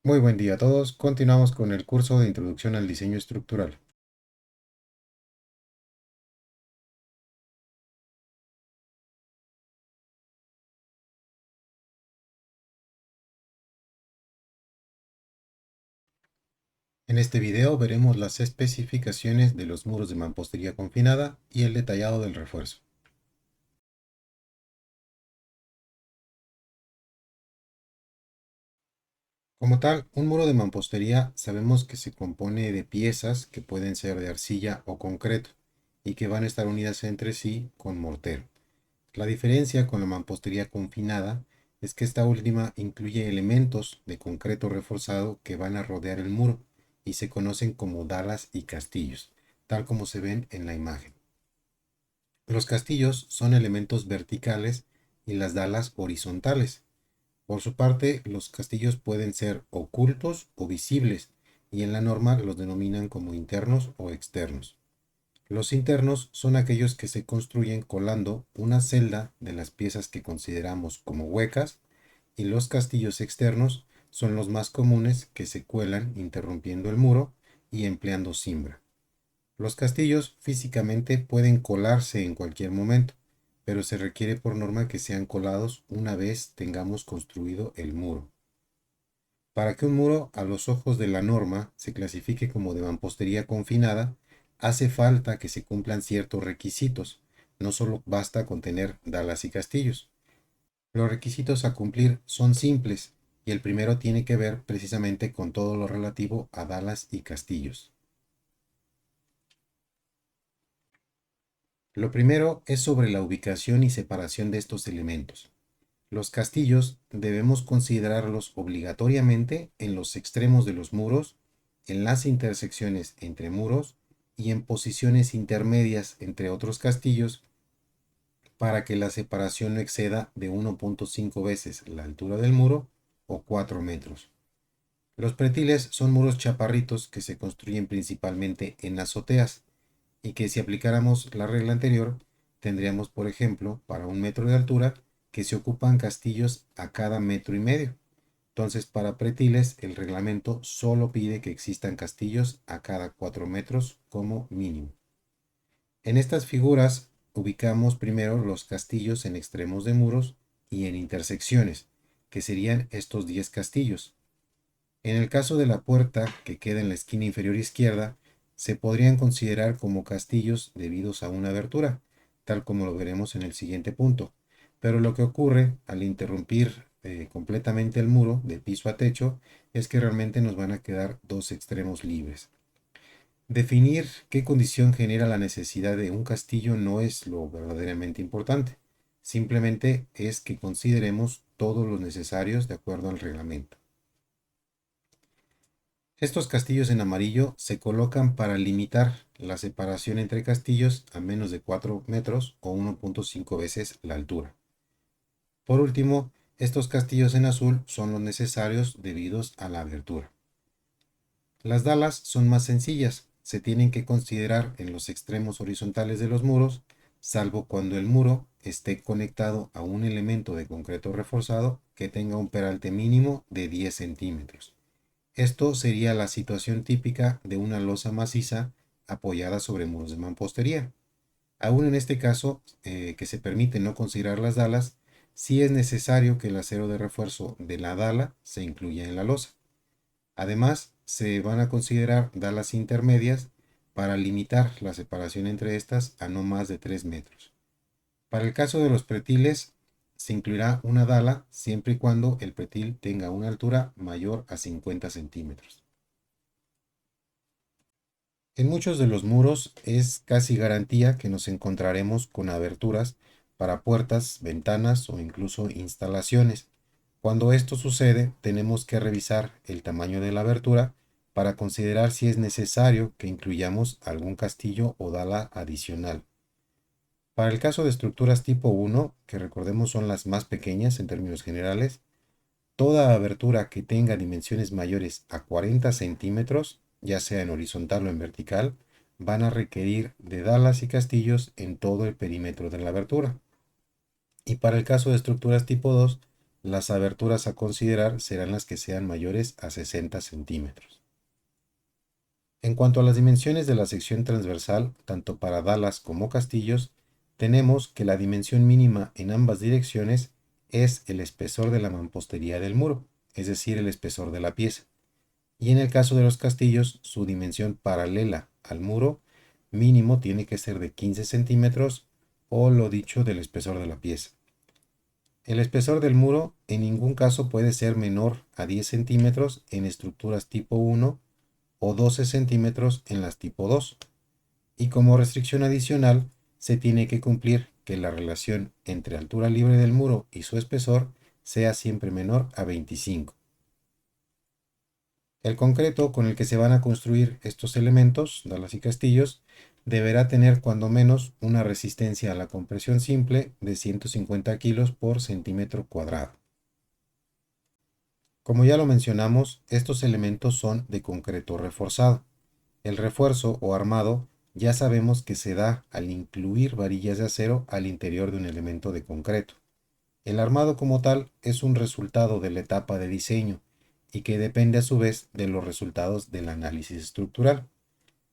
Muy buen día a todos. Continuamos con el curso de Introducción al Diseño Estructural. En este video veremos las especificaciones de los muros de mampostería confinada y el detallado del refuerzo. Como tal, un muro de mampostería sabemos que se compone de piezas que pueden ser de arcilla o concreto y que van a estar unidas entre sí con mortero. La diferencia con la mampostería confinada es que esta última incluye elementos de concreto reforzado que van a rodear el muro y se conocen como dalas y castillos, tal como se ven en la imagen. Los castillos son elementos verticales y las dalas horizontales. Por su parte, los castillos pueden ser ocultos o visibles y en la norma los denominan como internos o externos. Los internos son aquellos que se construyen colando una celda de las piezas que consideramos como huecas y los castillos externos son los más comunes que se cuelan interrumpiendo el muro y empleando cimbra. Los castillos físicamente pueden colarse en cualquier momento, pero se requiere por norma que sean colados una vez tengamos construido el muro. Para que un muro a los ojos de la norma se clasifique como de mampostería confinada, hace falta que se cumplan ciertos requisitos. No solo basta con tener dalas y castillos. Los requisitos a cumplir son simples y el primero tiene que ver precisamente con todo lo relativo a dalas y castillos. Lo primero es sobre la ubicación y separación de estos elementos. Los castillos debemos considerarlos obligatoriamente en los extremos de los muros, en las intersecciones entre muros y en posiciones intermedias entre otros castillos para que la separación no exceda de 1.5 veces la altura del muro o 4 metros. Los pretiles son muros chaparritos que se construyen principalmente en azoteas y que si aplicáramos la regla anterior, tendríamos, por ejemplo, para 1 metro de altura, que se ocupan castillos a cada 1,5 metros. Entonces, para pretiles, el reglamento solo pide que existan castillos a cada 4 metros como mínimo. En estas figuras ubicamos primero los castillos en extremos de muros y en intersecciones, que serían estos 10 castillos. En el caso de la puerta que queda en la esquina inferior izquierda, se podrían considerar como castillos debidos a una abertura, tal como lo veremos en el siguiente punto. Pero lo que ocurre al interrumpir completamente el muro de piso a techo es que realmente nos van a quedar dos extremos libres. Definir qué condición genera la necesidad de un castillo no es lo verdaderamente importante. Simplemente es que consideremos todos los necesarios de acuerdo al reglamento. Estos castillos en amarillo se colocan para limitar la separación entre castillos a menos de 4 metros o 1.5 veces la altura. Por último, estos castillos en azul son los necesarios debidos a la abertura. Las dalas son más sencillas, se tienen que considerar en los extremos horizontales de los muros, salvo cuando el muro esté conectado a un elemento de concreto reforzado que tenga un peralte mínimo de 10 centímetros. Esto sería la situación típica de una losa maciza apoyada sobre muros de mampostería. Aún en este caso, que se permite no considerar las dalas, sí es necesario que el acero de refuerzo de la dala se incluya en la losa. Además, se van a considerar dalas intermedias para limitar la separación entre estas a no más de 3 metros. Para el caso de los pretiles, se incluirá una dala siempre y cuando el pretil tenga una altura mayor a 50 centímetros. En muchos de los muros es casi garantía que nos encontraremos con aberturas para puertas, ventanas o incluso instalaciones. Cuando esto sucede, tenemos que revisar el tamaño de la abertura para considerar si es necesario que incluyamos algún castillo o dala adicional. Para el caso de estructuras tipo 1, que recordemos son las más pequeñas en términos generales, toda abertura que tenga dimensiones mayores a 40 centímetros, ya sea en horizontal o en vertical, van a requerir de dalas y castillos en todo el perímetro de la abertura. Y para el caso de estructuras tipo 2, Las aberturas a considerar serán las que sean mayores a 60 centímetros. En cuanto a las dimensiones de la sección transversal, tanto para dalas como castillos, tenemos que la dimensión mínima en ambas direcciones es el espesor de la mampostería del muro, es decir, el espesor de la pieza. Y en el caso de los castillos, su dimensión paralela al muro mínimo tiene que ser de 15 centímetros o lo dicho del espesor de la pieza. El espesor del muro en ningún caso puede ser menor a 10 centímetros en estructuras tipo 1 o 12 centímetros en las tipo 2. Y como restricción adicional, se tiene que cumplir que la relación entre altura libre del muro y su espesor sea siempre menor a 25. El concreto con el que se van a construir estos elementos, dalas y castillos, deberá tener cuando menos una resistencia a la compresión simple de 150 kilos por centímetro cuadrado. Como ya lo mencionamos, estos elementos son de concreto reforzado. El refuerzo o armado ya sabemos que se da al incluir varillas de acero al interior de un elemento de concreto. El armado como tal es un resultado de la etapa de diseño y que depende a su vez de los resultados del análisis estructural.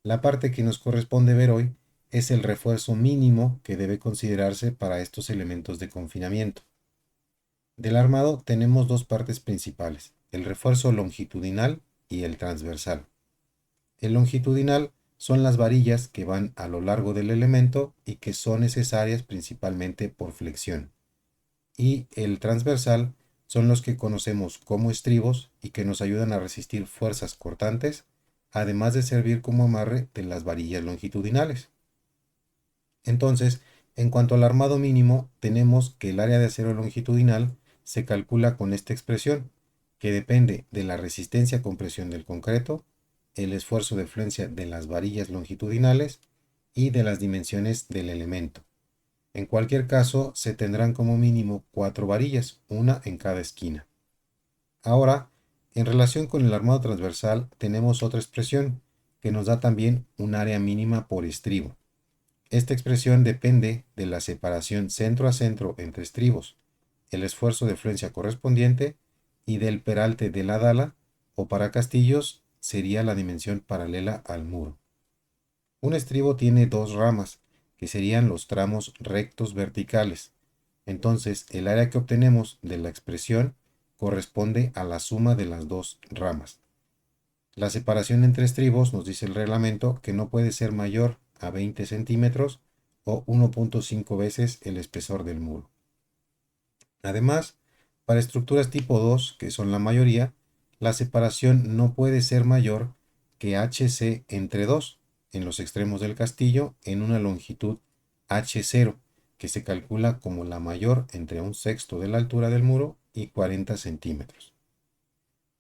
La parte que nos corresponde ver hoy es el refuerzo mínimo que debe considerarse para estos elementos de confinamiento. Del armado tenemos dos partes principales, el refuerzo longitudinal y el transversal. El longitudinal son las varillas que van a lo largo del elemento y que son necesarias principalmente por flexión. Y el transversal son los que conocemos como estribos y que nos ayudan a resistir fuerzas cortantes, además de servir como amarre de las varillas longitudinales. Entonces, en cuanto al armado mínimo, tenemos que el área de acero longitudinal se calcula con esta expresión, que depende de la resistencia a compresión del concreto, el esfuerzo de fluencia de las varillas longitudinales y de las dimensiones del elemento. En cualquier caso, se tendrán como mínimo 4 varillas, una en cada esquina. Ahora, en relación con el armado transversal, tenemos otra expresión que nos da también un área mínima por estribo. Esta expresión depende de la separación centro a centro entre estribos, el esfuerzo de fluencia correspondiente y del peralte de la dala, o para castillos sería la dimensión paralela al muro. Un estribo tiene dos ramas, que serían los tramos rectos verticales. Entonces, el área que obtenemos de la expresión corresponde a la suma de las dos ramas. La separación entre estribos nos dice el reglamento que no puede ser mayor a 20 centímetros o 1.5 veces el espesor del muro. Además, para estructuras tipo 2, que son la mayoría, la separación no puede ser mayor que HC entre 2 en los extremos del castillo en una longitud H0, que se calcula como la mayor entre un sexto de la altura del muro y 40 centímetros.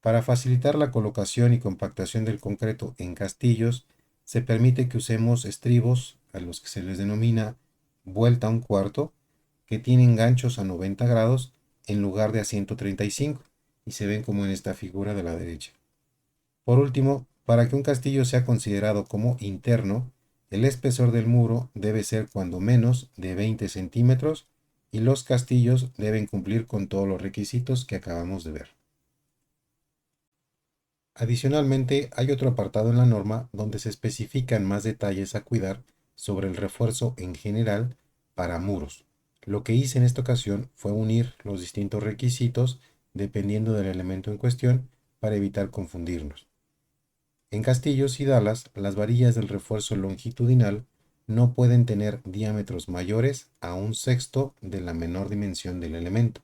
Para facilitar la colocación y compactación del concreto en castillos, se permite que usemos estribos a los que se les denomina vuelta a un cuarto, que tienen ganchos a 90 grados en lugar de a 135 y se ven como en esta figura de la derecha. Por último, para que un castillo sea considerado como interno, el espesor del muro debe ser cuando menos de 20 centímetros y los castillos deben cumplir con todos los requisitos que acabamos de ver. Adicionalmente, hay otro apartado en la norma donde se especifican más detalles a cuidar sobre el refuerzo en general para muros. Lo que hice en esta ocasión fue unir los distintos requisitos dependiendo del elemento en cuestión para evitar confundirnos. En castillos y dalas, las varillas del refuerzo longitudinal no pueden tener diámetros mayores a un sexto de la menor dimensión del elemento.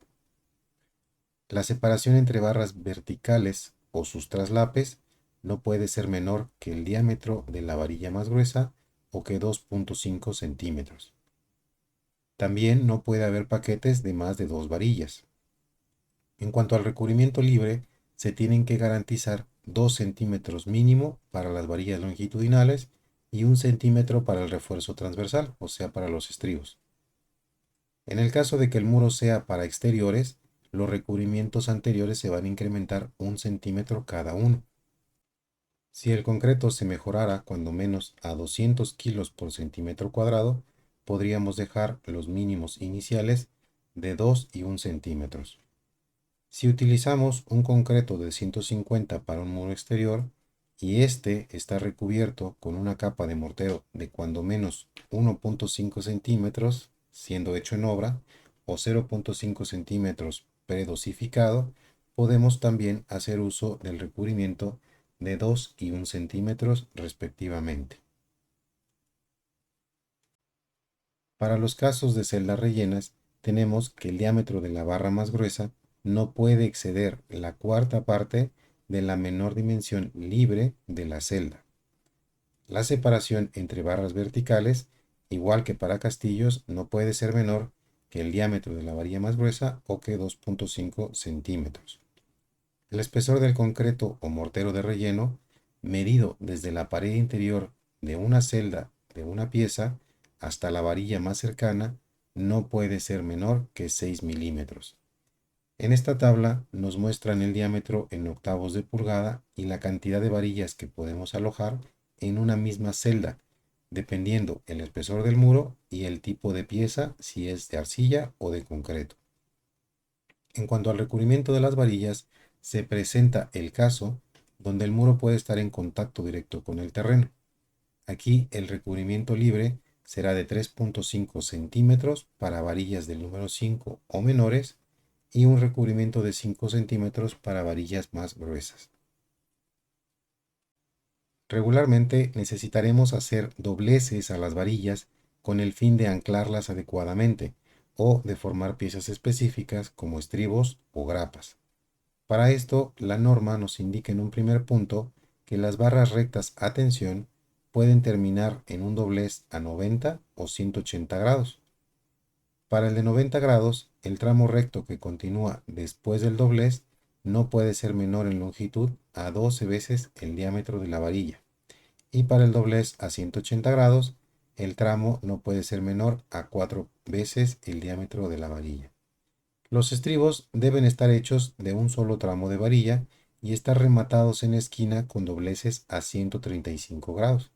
La separación entre barras verticales o sus traslapes no puede ser menor que el diámetro de la varilla más gruesa o que 2.5 centímetros. También no puede haber paquetes de más de 2 varillas. En cuanto al recubrimiento libre, se tienen que garantizar 2 centímetros mínimo para las varillas longitudinales y 1 centímetro para el refuerzo transversal, o sea, para los estribos. En el caso de que el muro sea para exteriores, los recubrimientos anteriores se van a incrementar 1 centímetro cada uno. Si el concreto se mejorara cuando menos a 200 kilos por centímetro cuadrado, podríamos dejar los mínimos iniciales de 2 y 1 centímetros. Si utilizamos un concreto de 150 para un muro exterior y este está recubierto con una capa de mortero de cuando menos 1.5 centímetros, siendo hecho en obra, o 0.5 centímetros predosificado, podemos también hacer uso del recubrimiento de 2 y 1 centímetros respectivamente. Para los casos de celdas rellenas, tenemos que el diámetro de la barra más gruesa no puede exceder la cuarta parte de la menor dimensión libre de la celda. La separación entre barras verticales, igual que para castillos, no puede ser menor que el diámetro de la varilla más gruesa o que 2.5 centímetros. El espesor del concreto o mortero de relleno, medido desde la pared interior de una celda de una pieza hasta la varilla más cercana, no puede ser menor que 6 milímetros. En esta tabla nos muestran el diámetro en octavos de pulgada y la cantidad de varillas que podemos alojar en una misma celda, dependiendo el espesor del muro y el tipo de pieza, si es de arcilla o de concreto. En cuanto al recubrimiento de las varillas, se presenta el caso donde el muro puede estar en contacto directo con el terreno. Aquí el recubrimiento libre será de 3.5 centímetros para varillas del número 5 o menores y un recubrimiento de 5 centímetros para varillas más gruesas. Regularmente necesitaremos hacer dobleces a las varillas con el fin de anclarlas adecuadamente o de formar piezas específicas como estribos o grapas. Para esto, la norma nos indica en un primer punto que las barras rectas a tensión pueden terminar en un doblez a 90 o 180 grados. Para el de 90 grados, el tramo recto que continúa después del doblez no puede ser menor en longitud a 12 veces el diámetro de la varilla. Y para el doblez a 180 grados, el tramo no puede ser menor a 4 veces el diámetro de la varilla. Los estribos deben estar hechos de un solo tramo de varilla y estar rematados en esquina con dobleces a 135 grados.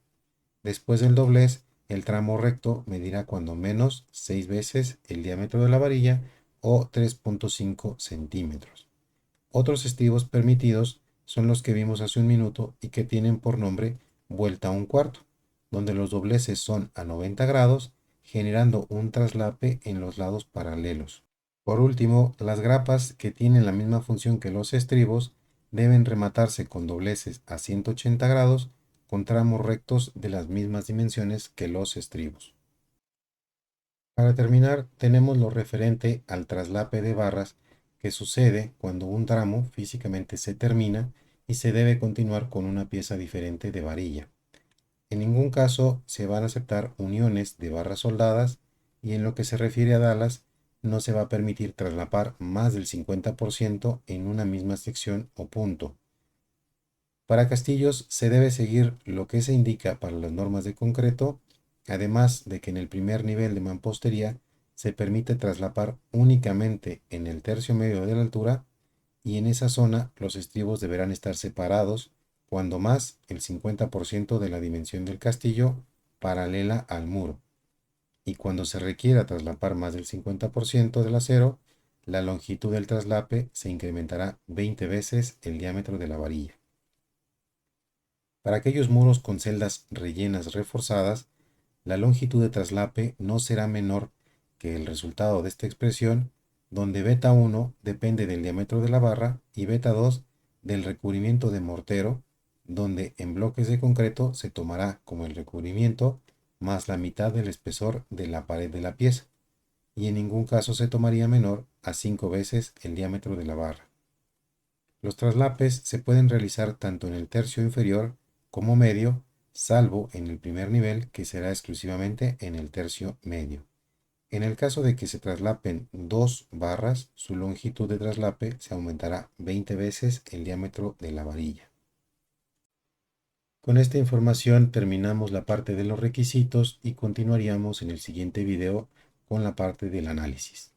Después del doblez, el tramo recto medirá cuando menos 6 veces el diámetro de la varilla o 3.5 centímetros. Otros estribos permitidos son los que vimos hace un minuto y que tienen por nombre vuelta a un cuarto, donde los dobleces son a 90 grados, generando un traslape en los lados paralelos. Por último, las grapas, que tienen la misma función que los estribos, deben rematarse con dobleces a 180 grados con tramos rectos de las mismas dimensiones que los estribos. Para terminar, tenemos lo referente al traslape de barras, que sucede cuando un tramo físicamente se termina y se debe continuar con una pieza diferente de varilla. En ningún caso se van a aceptar uniones de barras soldadas y en lo que se refiere a dalas, no se va a permitir traslapar más del 50% en una misma sección o punto. Para castillos se debe seguir lo que se indica para las normas de concreto, además de que en el primer nivel de mampostería se permite traslapar únicamente en el tercio medio de la altura y en esa zona los estribos deberán estar separados cuando más el 50% de la dimensión del castillo paralela al muro. Y cuando se requiera traslapar más del 50% del acero, la longitud del traslape se incrementará 20 veces el diámetro de la varilla. Para aquellos muros con celdas rellenas reforzadas, la longitud de traslape no será menor que el resultado de esta expresión, donde beta 1 depende del diámetro de la barra y beta 2 del recubrimiento de mortero, donde en bloques de concreto se tomará como el recubrimiento más la mitad del espesor de la pared de la pieza, y en ningún caso se tomaría menor a 5 veces el diámetro de la barra. Los traslapes se pueden realizar tanto en el tercio inferior como medio, salvo en el primer nivel, que será exclusivamente en el tercio medio. En el caso de que se traslapen dos barras, su longitud de traslape se aumentará 20 veces el diámetro de la varilla. Con esta información terminamos la parte de los requisitos y continuaríamos en el siguiente video con la parte del análisis.